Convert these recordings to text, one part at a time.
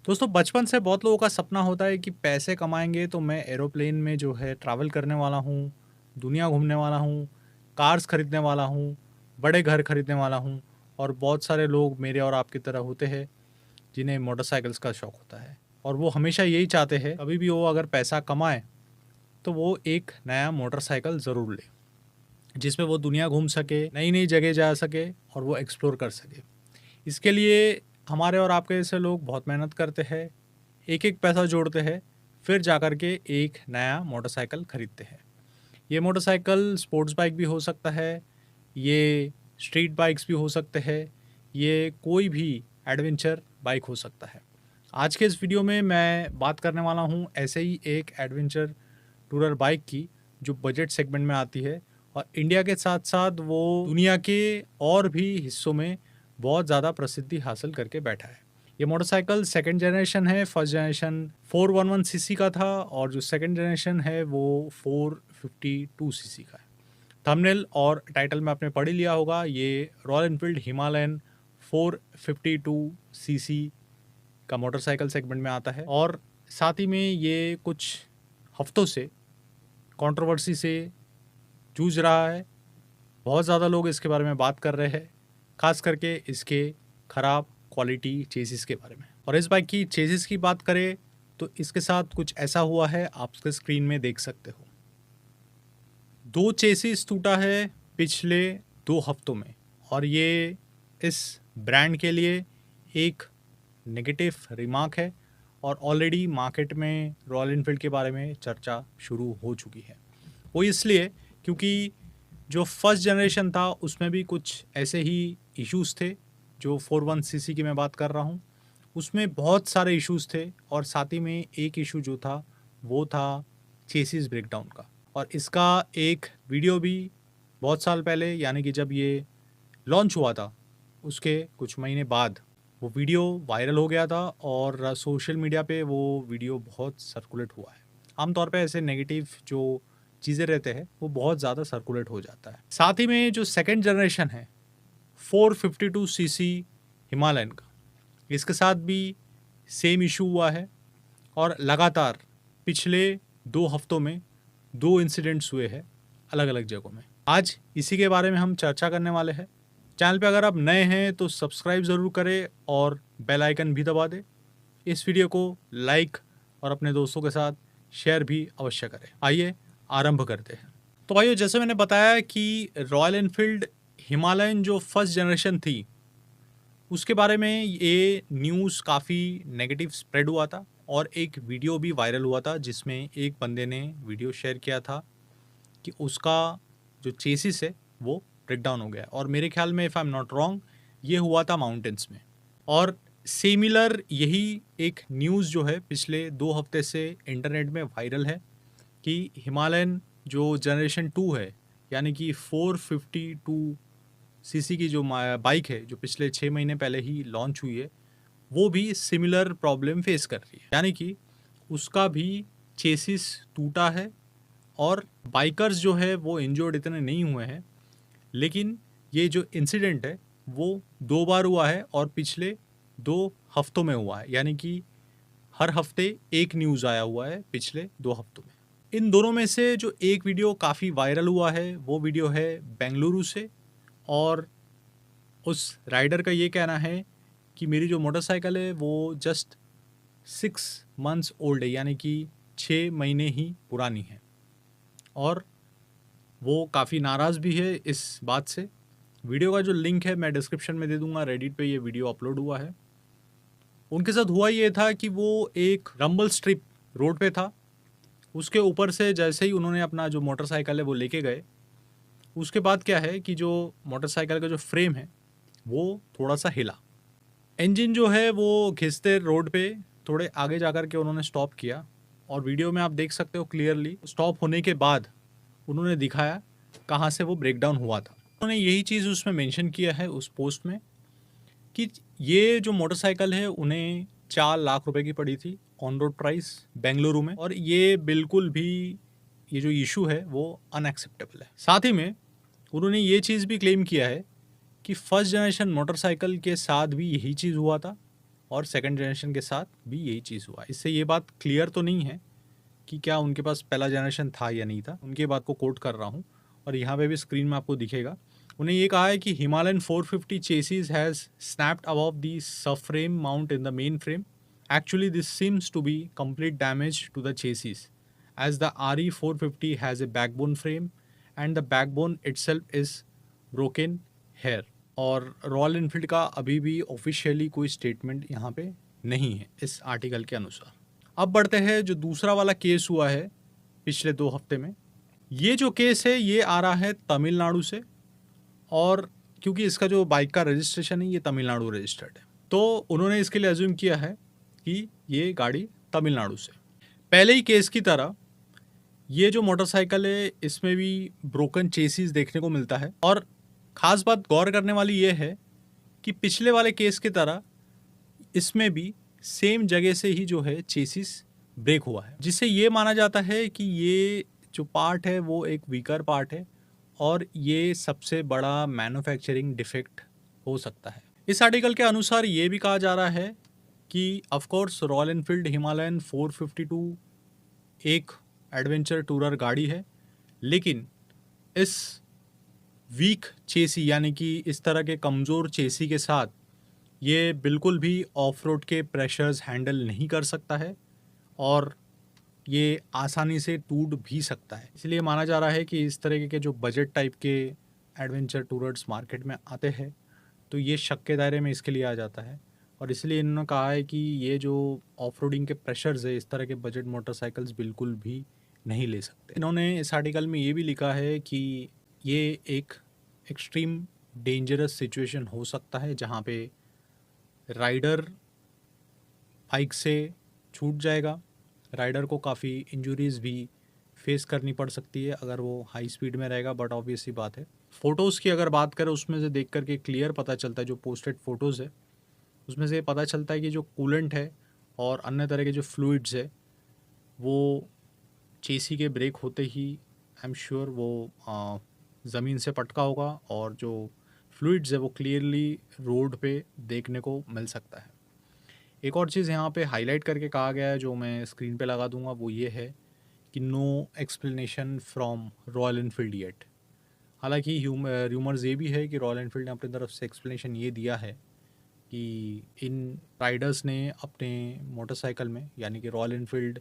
दोस्तों बचपन से बहुत लोगों का सपना होता है कि पैसे कमाएंगे तो मैं एरोप्लेन में जो है ट्रैवल करने वाला हूँ, दुनिया घूमने वाला हूँ, कार्स खरीदने वाला हूँ, बड़े घर खरीदने वाला हूँ। और बहुत सारे लोग मेरे और आपकी तरह होते हैं जिन्हें मोटरसाइकिल्स का शौक होता है और वो हमेशा यही चाहते हैं कभी भी वो अगर पैसा कमाए तो वो एक नया मोटरसाइकिल ज़रूर ले जिसमें वो दुनिया घूम सके, नई नई जगह जा सके और वो एक्सप्लोर कर सके। इसके लिए हमारे और आपके जैसे लोग बहुत मेहनत करते हैं, एक एक पैसा जोड़ते हैं, फिर जाकर के एक नया मोटरसाइकिल खरीदते हैं। ये मोटरसाइकिल स्पोर्ट्स बाइक भी हो सकता है, ये स्ट्रीट बाइक्स भी हो सकते हैं, ये कोई भी एडवेंचर बाइक हो सकता है। आज के इस वीडियो में मैं बात करने वाला हूँ ऐसे ही एक एडवेंचर टूरर बाइक की जो बजट सेगमेंट में आती है और इंडिया के साथ साथ वो दुनिया के और भी हिस्सों में बहुत ज़्यादा प्रसिद्धि हासिल करके बैठा है। ये मोटरसाइकिल सेकंड जनरेशन है। फर्स्ट जनरेशन 411 सीसी का था और जो सेकंड जनरेशन है वो 452 सीसी का है। थंबनेल और टाइटल में आपने पढ़ ही लिया होगा, ये रॉयल एनफील्ड हिमालयन 452 सीसी का मोटरसाइकिल सेगमेंट में आता है और साथ ही में ये कुछ हफ्तों से कंट्रोवर्सी से जूझ रहा है। बहुत ज़्यादा लोग इसके बारे में बात कर रहे हैं, खास करके इसके ख़राब क्वालिटी चेसिस के बारे में। और इस बाइक की चेसिस की बात करें तो इसके साथ कुछ ऐसा हुआ है, आप इसके स्क्रीन में देख सकते हो। 2 चेसिस टूटा है पिछले 2 हफ्तों में और ये इस ब्रांड के लिए एक नेगेटिव रिमार्क है और ऑलरेडी मार्केट में रॉयल एनफील्ड के बारे में चर्चा शुरू हो चुकी है। वो इसलिए क्योंकि जो फर्स्ट जनरेशन था उसमें भी कुछ ऐसे ही इश्यूज़ थे जो 41 सीसी की मैं बात कर रहा हूँ, उसमें बहुत सारे इश्यूज़ थे और साथ ही में एक इशू जो था वो था चेसिस ब्रेकडाउन का। और इसका एक वीडियो भी बहुत साल पहले यानी कि जब ये लॉन्च हुआ था उसके कुछ महीने बाद वो वीडियो वायरल हो गया था और सोशल मीडिया पे वो वीडियो बहुत सर्कुलेट हुआ है। आमतौर पे ऐसे नेगेटिव जो चीज़ें रहते हैं वो बहुत ज़्यादा सर्कुलेट हो जाता है। साथ ही में जो सेकंड जनरेशन है 452 सीसी हिमालयन का, इसके साथ भी सेम इशू हुआ है और लगातार पिछले 2 हफ्तों में 2 इंसिडेंट्स हुए हैं अलग अलग जगहों में। आज इसी के बारे में हम चर्चा करने वाले हैं। चैनल पे अगर आप नए हैं तो सब्सक्राइब ज़रूर करें और बेल आइकन भी दबा दें। इस वीडियो को लाइक और अपने दोस्तों के साथ शेयर भी अवश्य करें। आइए आरंभ करते हैं। तो भाइयों, जैसे मैंने बताया कि रॉयल एनफील्ड हिमालयन जो फर्स्ट जनरेशन थी उसके बारे में ये न्यूज़ काफ़ी नेगेटिव स्प्रेड हुआ था और एक वीडियो भी वायरल हुआ था जिसमें एक बंदे ने वीडियो शेयर किया था कि उसका जो चेसिस है वो ब्रेकडाउन हो गया और मेरे ख्याल में if I am not wrong ये हुआ था माउंटेन्स में। और सिमिलर यही एक न्यूज़ जो है पिछले 2 हफ्ते से इंटरनेट में वायरल है कि हिमालयन जो जनरेशन 2 है यानी कि 452 सीसी की जो बाइक है जो पिछले 6 महीने पहले ही लॉन्च हुई है वो भी सिमिलर प्रॉब्लम फेस कर रही है, यानी कि उसका भी चेसिस टूटा है और बाइकर्स जो है वो इंजर्ड इतने नहीं हुए हैं। लेकिन ये जो इंसिडेंट है वो 2 बार हुआ है और पिछले 2 हफ्तों में हुआ है, यानी कि हर हफ्ते एक न्यूज़ आया हुआ है पिछले 2 हफ्तों में। इन दोनों में से जो एक वीडियो काफ़ी वायरल हुआ है वो वीडियो है बेंगलुरु से और उस राइडर का ये कहना है कि मेरी जो मोटरसाइकिल है वो जस्ट 6 मंथ्स ओल्ड है, यानी कि 6 महीने ही पुरानी है और वो काफ़ी नाराज़ भी है इस बात से। वीडियो का जो लिंक है मैं डिस्क्रिप्शन में दे दूंगा, रेडिट पे ये वीडियो अपलोड हुआ है। उनके साथ हुआ ये था कि वो एक रंबल स्ट्रिप रोड पे था, उसके ऊपर से जैसे ही उन्होंने अपना जो मोटरसाइकिल है वो लेके गए, उसके बाद क्या है कि जो मोटरसाइकिल का जो फ्रेम है वो थोड़ा सा हिला। इंजन जो है वो घिसते रोड पे थोड़े आगे जाकर के उन्होंने स्टॉप किया और वीडियो में आप देख सकते हो क्लियरली स्टॉप होने के बाद उन्होंने दिखाया कहाँ से वो ब्रेकडाउन हुआ था। उन्होंने यही चीज़ उसमें मेंशन किया है उस पोस्ट में कि ये जो मोटरसाइकिल है उन्हें 4 लाख रुपए की पड़ी थी ऑन रोड प्राइस बेंगलुरु में और ये बिल्कुल भी ये जो इशू है वो अनएक्सेप्टेबल है। साथ ही में उन्होंने ये चीज़ भी क्लेम किया है कि फर्स्ट जनरेशन मोटरसाइकिल के साथ भी यही चीज़ हुआ था और सेकंड जनरेशन के साथ भी यही चीज़ हुआ। इससे ये बात क्लियर तो नहीं है कि क्या उनके पास पहला जनरेशन था या नहीं था, उनकी बात को कोट कर रहा हूँ और यहाँ पे भी स्क्रीन में आपको दिखेगा। उन्हें ये कहा है कि Himalayan 450 chassis has snapped above the sub frame mount in the main frame. Actually, this seems to be complete damage to the chassis, as the RE 450 has a backbone frame and the backbone itself is broken here. और royal Enfield का अभी भी officially कोई statement यहाँ पे नहीं है इस आर्टिकल के अनुसार। अब बढ़ते हैं जो दूसरा वाला केस हुआ है पिछले 2 हफ्ते में। ये जो केस है ये आ रहा है तमिलनाडु से, और क्योंकि इसका जो बाइक का रजिस्ट्रेशन है ये तमिलनाडु रजिस्टर्ड है, तो उन्होंने इसके लिए अज्यूम किया है कि ये गाड़ी तमिलनाडु से। पहले ही केस की तरह ये जो मोटरसाइकिल है इसमें भी ब्रोकन चेसिस देखने को मिलता है, और ख़ास बात गौर करने वाली ये है कि पिछले वाले केस की तरह इसमें भी सेम जगह से ही जो है चेसिस ब्रेक हुआ है, जिससे ये माना जाता है कि ये जो पार्ट है वो एक वीकर पार्ट है और ये सबसे बड़ा मैन्युफैक्चरिंग डिफेक्ट हो सकता है। इस आर्टिकल के अनुसार ये भी कहा जा रहा है कि of course royal Enfield Himalayan 452 एक एडवेंचर टूरर गाड़ी है, लेकिन इस वीक चेसी यानी कि इस तरह के कमज़ोर चेसी के साथ ये बिल्कुल भी ऑफ रोड के प्रेशर्स हैंडल नहीं कर सकता है और ये आसानी से टूट भी सकता है। इसलिए माना जा रहा है कि इस तरह के जो बजट टाइप के एडवेंचर टूरर्स मार्केट में आते हैं तो ये शक के दायरे में इसके लिए आ जाता है, और इसलिए इन्होंने कहा है कि ये जो ऑफ रोडिंग के प्रेशर्स है इस तरह के बजट मोटरसाइकिल्स बिल्कुल भी नहीं ले सकते। इन्होंने इस आर्टिकल में ये भी लिखा है कि ये एक एक्सट्रीम डेंजरस सिचुएशन हो सकता है जहाँ पे राइडर बाइक से छूट जाएगा, राइडर को काफ़ी इंजरीज़ भी फेस करनी पड़ सकती है अगर वो हाई स्पीड में रहेगा। बट ऑब्वियस सी बात है, फ़ोटोज़ की अगर बात करें उसमें से देख करके क्लियर पता चलता है, जो पोस्टेड फ़ोटोज़ है उसमें से पता चलता है कि जो कूलेंट है और अन्य तरह के जो फ्लूइड्स है वो चेसी के ब्रेक होते ही आई एम श्योर वो ज़मीन से पटका होगा और जो फ्लूइड्स है वो क्लियरली रोड पे देखने को मिल सकता है। एक और चीज़ यहाँ पे हाईलाइट करके कहा गया है जो मैं स्क्रीन पे लगा दूंगा, वो ये है कि no explanation from Royal Enfield yet. हालांकि र्यूमर्स ये भी है कि रॉयल एनफील्ड ने अपनी तरफ से एक्सप्लेनेशन ये दिया है कि इन राइडर्स ने अपने मोटरसाइकिल में यानी कि रॉयल एनफील्ड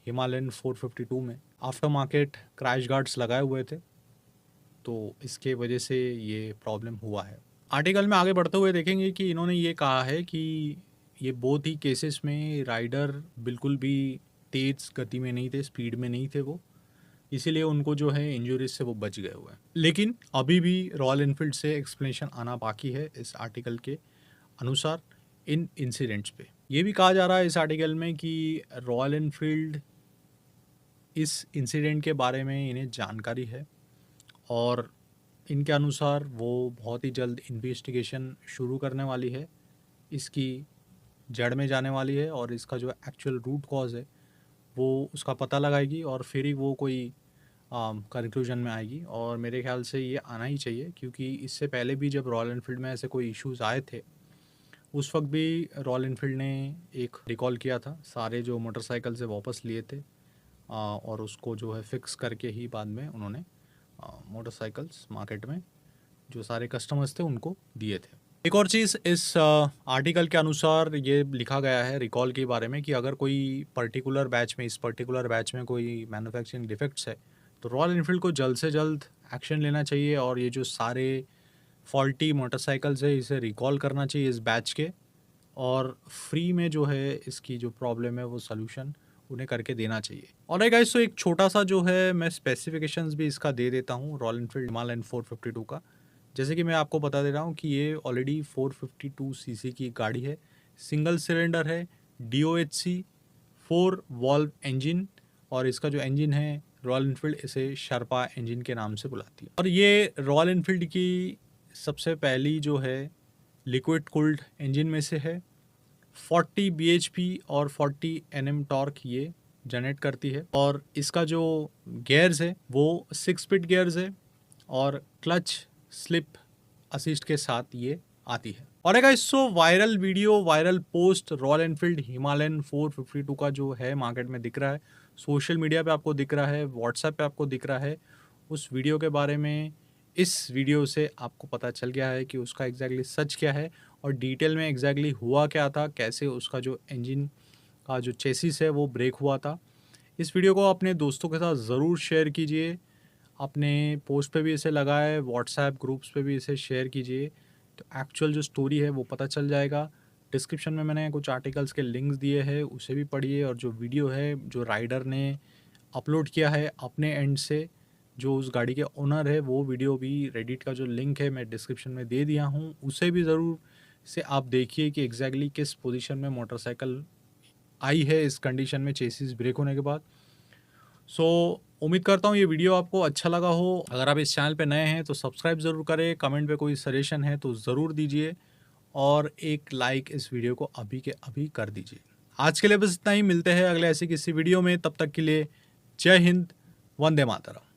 हिमालयन 452 में आफ्टर मार्केट क्रैश गार्ड्स लगाए हुए थे, तो इसके वजह से ये प्रॉब्लम हुआ है। आर्टिकल में आगे बढ़ते हुए देखेंगे कि इन्होंने ये कहा है कि ये बहुत ही केसेस में राइडर बिल्कुल भी तेज़ गति में नहीं थे, स्पीड में नहीं थे वो, इसीलिए उनको जो है इंजरीज से वो बच गए हुए हैं। लेकिन अभी भी रॉयल एनफील्ड से एक्सप्लेनेशन आना बाकी है इस आर्टिकल के अनुसार इन इंसिडेंट्स पे। ये भी कहा जा रहा है इस आर्टिकल में कि रॉयल एनफील्ड इस इंसिडेंट के बारे में इन्हें जानकारी है और इनके अनुसार वो बहुत ही जल्द इन्वेस्टिगेशन शुरू करने वाली है, इसकी जड़ में जाने वाली है और इसका जो एक्चुअल रूट कॉज है वो उसका पता लगाएगी और फिर ही वो कोई कंक्लूजन में आएगी। और मेरे ख्याल से ये आना ही चाहिए, क्योंकि इससे पहले भी जब रॉयल एनफील्ड में ऐसे कोई इश्यूज़ आए थे उस वक्त भी रॉयल एनफील्ड ने एक रिकॉल किया था, सारे जो मोटरसाइकिल से वापस लिए थे और उसको जो है फिक्स करके ही बाद में उन्होंने मोटरसाइकिल्स मार्केट में जो सारे कस्टमर्स थे उनको दिए थे। एक और चीज़ इस आर्टिकल के अनुसार ये लिखा गया है रिकॉल के बारे में कि अगर कोई पर्टिकुलर बैच में, इस पर्टिकुलर बैच में कोई मैन्युफैक्चरिंग डिफेक्ट्स है तो रॉयल एनफील्ड को जल्द से जल्द एक्शन लेना चाहिए और ये जो सारे फॉल्टी मोटरसाइकिल्स है इसे रिकॉल करना चाहिए इस बैच के, और फ्री में जो है इसकी जो प्रॉब्लम है वो सोल्यूशन उन्हें करके देना चाहिए। और गाइस, तो एक छोटा सा जो है मैं स्पेसिफिकेशंस भी इसका दे देता हूँ रॉयल एनफील्ड हिमालयन 452 का। जैसे कि मैं आपको बता दे रहा हूँ कि ये ऑलरेडी 452 सीसी की गाड़ी है, सिंगल सिलेंडर है, DOHC 4 वॉल्व इंजन, और इसका जो इंजन है रॉयल एनफील्ड इसे शर्पा इंजन के नाम से बुलाती है। और ये रॉयल एनफील्ड की सबसे पहली जो है लिक्विड कूल्ड इंजन में से है। 40 bhp और 40 Nm टॉर्क ये जनरेट करती है, और इसका जो गियर्स है वो 6 स्पीड गियर्स है और क्लच स्लिप असिस्ट के साथ ये आती है। और एक so viral video, viral post royal Enfield Himalayan 452 का जो है मार्केट में दिख रहा है, सोशल मीडिया पे आपको दिख रहा है, व्हाट्सएप पे आपको दिख रहा है। उस वीडियो के बारे में इस वीडियो से आपको पता चल गया है कि उसका एग्जैक्टली सच क्या है और डिटेल में एग्जैक्टली हुआ क्या था, कैसे उसका जो इंजन का जो चेसिस है वो ब्रेक हुआ था। इस वीडियो को अपने दोस्तों के साथ ज़रूर शेयर कीजिए, अपने पोस्ट पे भी इसे लगाएं, व्हाट्सएप ग्रुप्स पे भी इसे शेयर कीजिए, तो एक्चुअल जो स्टोरी है वो पता चल जाएगा। डिस्क्रिप्शन में मैंने कुछ आर्टिकल्स के लिंक्स दिए हैं, उसे भी पढ़िए, और जो वीडियो है जो राइडर ने अपलोड किया है अपने एंड से, जो उस गाड़ी के ओनर है, वो वीडियो भी रेडिट का जो लिंक है मैं डिस्क्रिप्शन में दे दिया हूँ, उसे भी ज़रूर से आप देखिए कि एग्जैक्टली किस पोजीशन में मोटरसाइकिल आई है इस कंडीशन में चेसिस ब्रेक होने के बाद। सो उम्मीद करता हूँ ये वीडियो आपको अच्छा लगा हो। अगर आप इस चैनल पे नए हैं तो सब्सक्राइब ज़रूर करें, कमेंट पे कोई सजेशन है तो ज़रूर दीजिए, और एक लाइक इस वीडियो को अभी के अभी कर दीजिए। आज के लिए बस इतना ही, मिलते हैं अगले ऐसी किसी वीडियो में, तब तक के लिए जय हिंद, वंदे मातरम।